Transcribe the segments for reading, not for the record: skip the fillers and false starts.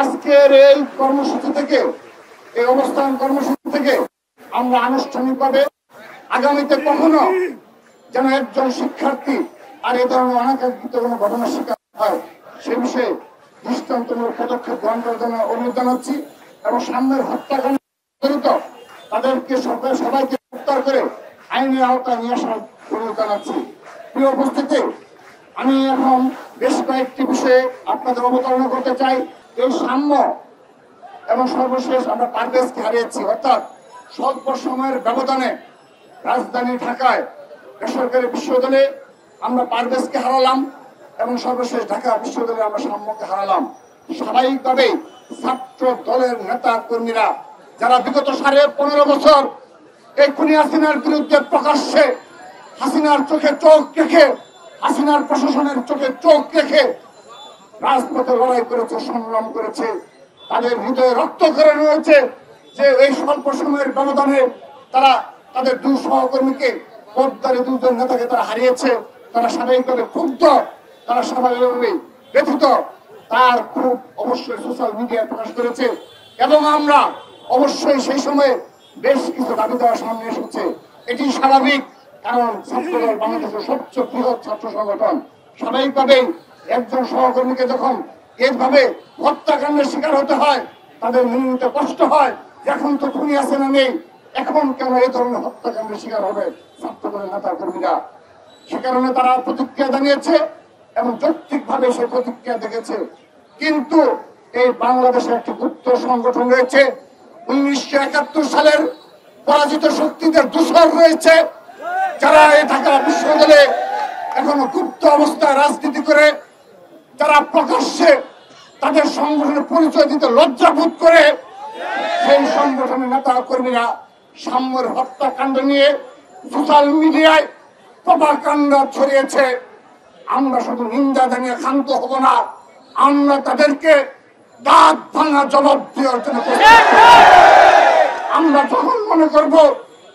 আজকের এই কর্মসূচি থেকে, এই অবস্থান কর্মসূচি থেকে আমরা আনুষ্ঠানিকভাবে আগামীতে কখনো যেন একজন শিক্ষার্থী আর এই ধরনের অনাকাঙ্ক্ষিত কোনো ঘটনার শিকার হয় সে বিষয়ে দৃষ্টান্তমূলক পদক্ষেপ গ্রহণ করার জন্য অনুরোধ জানাচ্ছি এবং সামনের হত্যাকাণ্ড জড়িত তাদেরকে সবাইকে গ্রেফতার করে আইনের আওতায় নিয়ে আসার অনুরোধ জানাচ্ছি। প্রিয় উপস্থিতি, আমি এখন বেশ কয়েকটি বিষয়ে আপনাদের অবতারণা করতে চাই। এই সাম্য এবং সর্বশেষ আমরা পারভেজকে হারিয়েছি, অর্থাৎ স্বল্প সময়ের ব্যবধানে রাজধানী ঢাকায় বেসরকারি বিশ্ববিদ্যালয়ে আমরা পারভেজকে হারালাম এবং সর্বশেষ ঢাকা বিশ্ববিদ্যালয়ে আমরা সাম্যকে হারালাম। স্বাভাবিকভাবেই ছাত্র দলের নেতা কর্মীরা যারা বিগত 15.5 বছর এই খুনি হাসিনার বিরুদ্ধে প্রকাশ্যে হাসিনার চোখে চোখ রেখে, হাসিনার প্রশাসনের চোখে চোখ রেখে রাজপথে লড়াই করেছে, সংগ্রাম করেছে, তাদের হৃদয়ে রক্তক্ষরণ হয়েছে যে এই স্বল্প সময়ের ব্যবধানে তারা তাদের 2 সহকর্মীকে, পদ্মারে 2 জন নেতাকে তারা হারিয়েছে। তারা স্বাভাবিকভাবে ক্ষুব্ধ, তারা স্বাভাবিকভাবে ব্যথিত, তার খুব অবশ্যই সোশ্যাল মিডিয়ায় প্রকাশ করেছে এবং আমরা অবশ্যই সেই সময়ে বেশ কিছু দাবি দেওয়ার সামনে এসেছে। এটি স্বাভাবিক, কারণ ছাত্রদল বাংলাদেশের সবচেয়ে বৃহৎ ছাত্র সংগঠন। স্বাভাবিকভাবেই একজন সহকর্মীকে যখন এইভাবে হত্যাকাণ্ডের শিকার হতে হয় তাদের মেনে নিতে কষ্ট হয়। এখন তো খুনি হাসিনা নেই, এখন কেন এই ধরনের হত্যাকাণ্ডের শিকার হবে ছাত্রদলের নেতা কর্মীরা? সে কারণে তারা প্রতিক্রিয়া জানিয়েছে এবং যৌক্তিকভাবে সে প্রতিক্রিয়া দেখেছে। কিন্তু এই বাংলাদেশে একটি গুপ্ত সংগঠন রয়েছে, 1971 সালের পরাজিত শক্তিদের দূষর রয়েছে, যারা এই ঢাকা বিশ্ববিদ্যালয়ে এখনো গুপ্ত অবস্থায় রাজনীতি করে, যারা প্রকাশ্যে তাদের সংগঠনের পরিচয় দিতে লজ্জাবোধ করে। সেই সংগঠনের নেতা কর্মীরা সাম্যের হত্যাকাণ্ড নিয়ে সোশ্যাল মিডিয়ায় প্রপাগান্ডা ছড়িয়েছে। আমরা শুধু নিন্দা জানিয়ে ক্ষান্ত হব না, আমরা তাদেরকে দাঁত ভাঙা জবাব দেওয়ার জন্য আমরা যখন মনে করব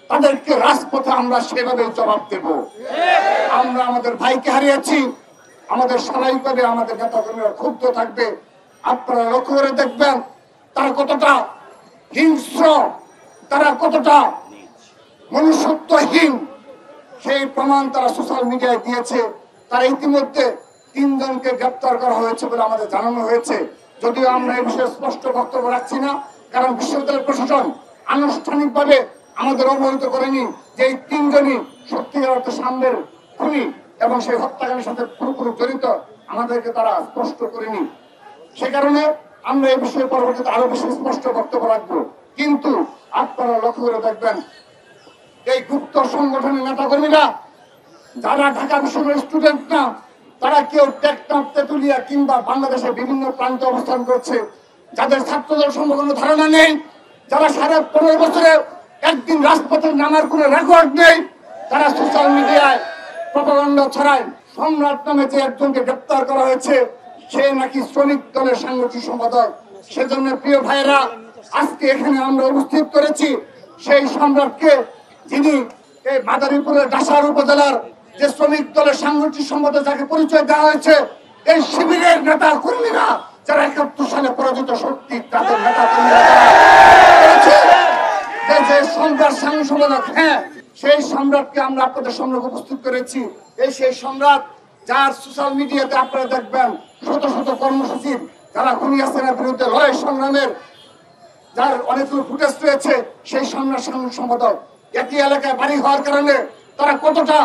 তাদেরকে রাজপথে আমরা সেভাবে জবাব দেব। আমরা আমাদের ভাইকে হারিয়েছি, আমাদের স্বাভাবিকভাবে আমাদের নেতা কর্মীরা ক্ষুব্ধ থাকবে। আপনারা লক্ষ্য করে দেখবেন তারা কতটা হিংস্র, তারা কতটা মনুষ্যত্বহীন, সেই প্রমাণ তারা সোশ্যাল মিডিয়ায় দিয়েছে। তারা ইতিমধ্যে 3 জনকে গ্রেপ্তার করা হয়েছে বলে আমাদের জানানো হয়েছে। যদিও আমরা এই বিষয়ে স্পষ্ট বক্তব্য রাখছি না, কারণ বিশ্ববিদ্যালয় প্রশাসন আনুষ্ঠানিকভাবে আমাদের অবহিত করেনি যে এই 3 জনই সত্যিকার অর্থে সামনের খুনি এবং সেই হত্যাকাণ্ডের সাথে পুরোপুরি জড়িত, আমাদেরকে তারা স্পষ্ট করেনি। সে কারণে আমরা এই বিষয়ে পরবর্তীতে আরো বেশি স্পষ্ট বক্তব্য রাখবো। কিন্তু আপনারা লক্ষ্য করে দেখবেন এই গুপ্ত সংগঠনের নেতা কর্মীরা যারা ঢাকা বিশ্ববিদ্যালয়ের স্টুডেন্ট না, তারা কেউ টেকনাফ, তেতুলিয়া কিংবা বাংলাদেশের বিভিন্ন প্রান্তে অবস্থান করছে, যাদের ছাত্রদল সম্পর্কে কোনো ধারণা নেই, যারা 15.5 বছরে একদিন রাজপথে নামার কোনো রেকর্ড নেই, তারা সোশ্যাল মিডিয়ায় প্রপাগান্ডা ছড়ায়। সম্রাট নামে যে একজনকে গ্রেপ্তার করা হয়েছে, সে নাকি শ্রমিক দলের সাংগঠনিক সম্পাদক। সেজন্য প্রিয় ভাইরা, আজকে এখানে আমরা উপস্থিত করেছি সেই সম্রাটকে, যিনি এই মাদারীপুরের ডাসার উপজেলার যে শ্রমিক দলের সাংগঠনিক সম্পাদক যাকে পরিচয় দেওয়া হয়েছে, এই শিবিরের নেতা কর্মীরা যারা 71 সালে পরাজিত শক্তি, তাদের নেতা কর্মীরা যে সম্রাট সাংগঠনিক সম্পাদক, হ্যাঁ সেই সম্রাটকে আমরা আপনাদের সামনে উপস্থিত করেছি। এই সেই সম্রাট যার সোশ্যাল মিডিয়াতে আপনারা দেখবেন শত শত কর্মসূচির, যারা খুনি হাসিনার বিরুদ্ধে লড়াই সংগ্রামের যার অনেকগুলো ফুটেজ রয়েছে, সেই সম্রাট সাংগঠনিক সম্পাদক। একই এলাকায় বাড়ি হওয়ার কারণে তারা কতটা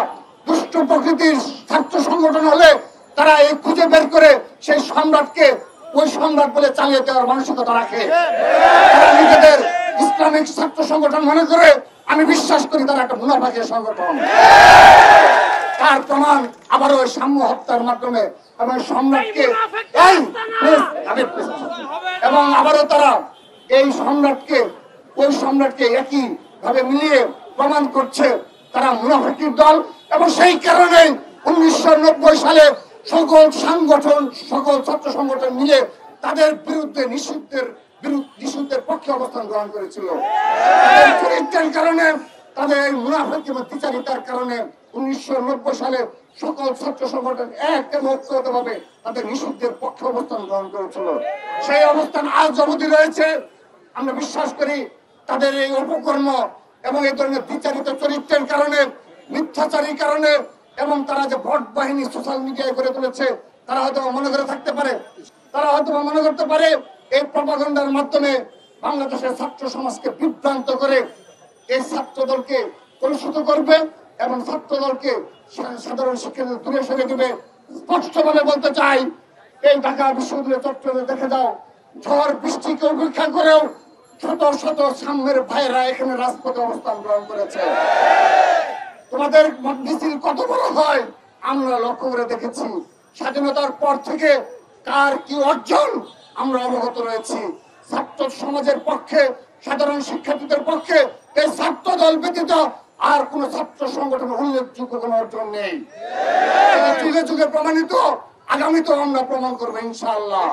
দুষ্ট প্রকৃতির ছাত্র সংগঠন হলে তারা এই খুঁজে বের করে সেই সম্রাটকে ওই সম্রাট বলে চালিয়ে দেওয়ার মানসিকতা রাখে। তারা নিজেদের ইসলামিক ছাত্র সংগঠন মনে করে, আমি বিশ্বাস করি তারা একটা মুনাফাকের সংগঠন। তার প্রমাণ আবারও ওই সাম্য হত্যার মাধ্যমে এবং সম্রাটকে এবং আবারও তারা এই সম্রাটকে ওই সম্রাটকে একই ভাবে মিলিয়ে প্রমাণ করছে তারা মুনাফিকের দল। এবং সেই কারণে 1990 সালে সকল সংগঠন, সকল ছাত্র সংগঠন মিলে তাদের বিরুদ্ধে নিষিদ্ধের পক্ষে অবস্থান গ্রহণ করেছিল। তাদের চরিত্রের কারণে, তাদের মুনাফিক এবং দ্বিচারিতার কারণে 1990 সালে সকল ছাত্র সংগঠন ঐক্যবদ্ধভাবে তাদের নিষিদ্ধের পক্ষে অবস্থান গ্রহণ করেছিল। সেই অবস্থান আজ অবধি রয়েছে। আমরা বিশ্বাস করি তাদের এই অপকর্ম এবং এই ধরনের বিচারিত চরিত্রের কারণে, মিথ্যাচারীর কারণে, এবং তারা যে ভোট বাহিনী সোশ্যাল মিডিয়ায় করে তুলেছে, তারা হয়তো মনে করে থাকতে পারে, তারা হয়তো মনে করতে পারে এই প্রপাগান্ডার মাধ্যমে বাংলাদেশের ছাত্র সমাজকে বিভ্রান্ত করে এই ছাত্র দলকে কলুষিত করবে এবং ছাত্র দলকে সাধারণ শিক্ষার্থীদের দূরে সরে দিবে। স্পষ্টভাবে বলতে চাই, এই ঢাকা বিশ্ববিদ্যালয় চত্বরে দেখে যাও, ঝড় বৃষ্টিকে উপেক্ষা করেও শত শত সামনের ভাইরা এখানে রাজপথে অবস্থান গ্রহণ করেছে। তোমাদের মিছিল কত বড় হয় আমরা লক্ষ্য করে দেখেছি। স্বাধীনতার পর থেকে কার কি অর্জন আমরা অবগত রয়েছি। ছাত্র সমাজের পক্ষে, সাধারণ শিক্ষার্থীদের পক্ষে এই ছাত্র দল ব্যতীত আর কোন ছাত্র সংগঠন উল্লেখযোগ্য কোন অর্জন নেই। যুগে যুগে প্রমাণিত, আগামীতেও আমরা প্রমাণ করবো ইনশাআল্লাহ।